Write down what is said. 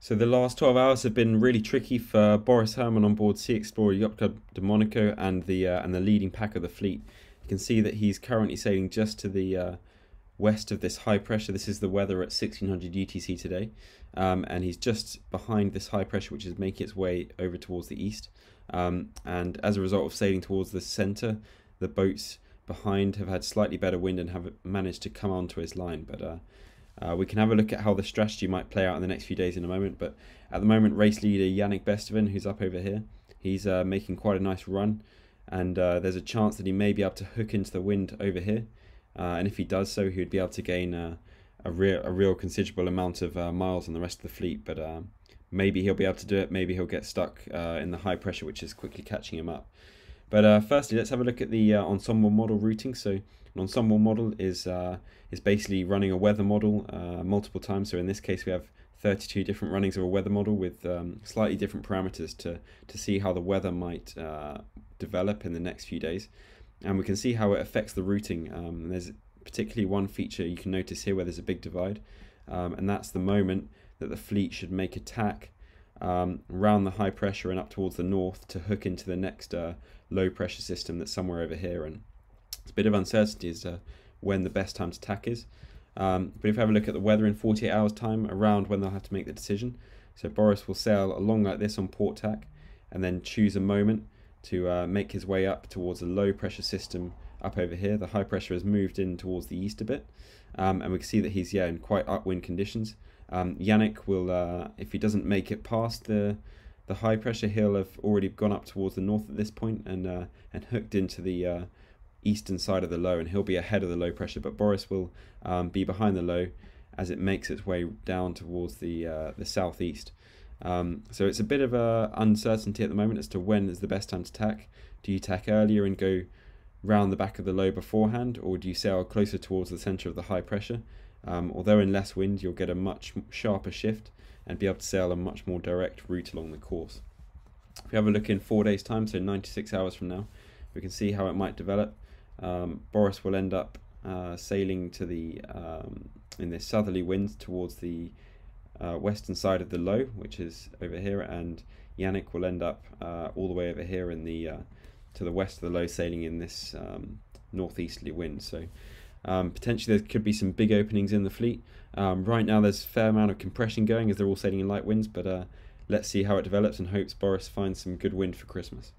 So the last 12 hours have been really tricky for Boris Herman on board Sea Explorer Yacht Club de Monaco and the leading pack of the fleet. You can see that he's currently sailing just to the west of this high pressure. This is the weather at 1600 UTC today, and he's just behind this high pressure, which is making its way over towards the east. And as a result of sailing towards the centre, the boats behind have had slightly better wind and have managed to come onto his line. But we can have a look at how the strategy might play out in the next few days in a moment. But at the moment, race leader Yannick Besteven, who's up over here, he's making quite a nice run, and there's a chance that he may be able to hook into the wind over here. And if he does so, he would be able to gain a real considerable amount of miles on the rest of the fleet. But maybe he'll be able to do it. Maybe he'll get stuck in the high pressure, which is quickly catching him up. But firstly, let's have a look at the ensemble model routing. So an ensemble model is basically running a weather model multiple times. So in this case, we have 32 different runnings of a weather model with slightly different parameters to see how the weather might develop in the next few days. And we can see how it affects the routing. There's particularly one feature you can notice here where there's a big divide, and that's the moment that the fleet should make a tack around the high pressure and up towards the north to hook into the next low pressure system that's somewhere over here. And it's a bit of uncertainty as to when the best time to tack is. But if we have a look at the weather in 48 hours time, around when they'll have to make the decision. So Boris will sail along like this on port tack and then choose a moment to make his way up towards a low pressure system up over here. The high pressure has moved in towards the east a bit, and we can see that he's in quite upwind conditions. Yannick will, if he doesn't make it past the high pressure, he'll have already gone up towards the north at this point and hooked into the eastern side of the low, and he'll be ahead of the low pressure. But Boris will be behind the low as it makes its way down towards the southeast. So it's a bit of uncertainty at the moment as to when is the best time to tack. Do you tack earlier and go round the back of the low beforehand, or do you sail closer towards the centre of the high pressure? Although in less wind, you'll get a much sharper shift and be able to sail a much more direct route along the course. If we have a look in 4 days' time, so 96 hours from now, we can see how it might develop. Boris will end up sailing to the in this southerly wind towards the western side of the low, which is over here, and Yannick will end up all the way over here in the to the west of the low, sailing in this northeasterly wind. So potentially there could be some big openings in the fleet. Right now there's a fair amount of compression going as they're all sailing in light winds, but let's see how it develops and hopes Boris finds some good wind for Christmas.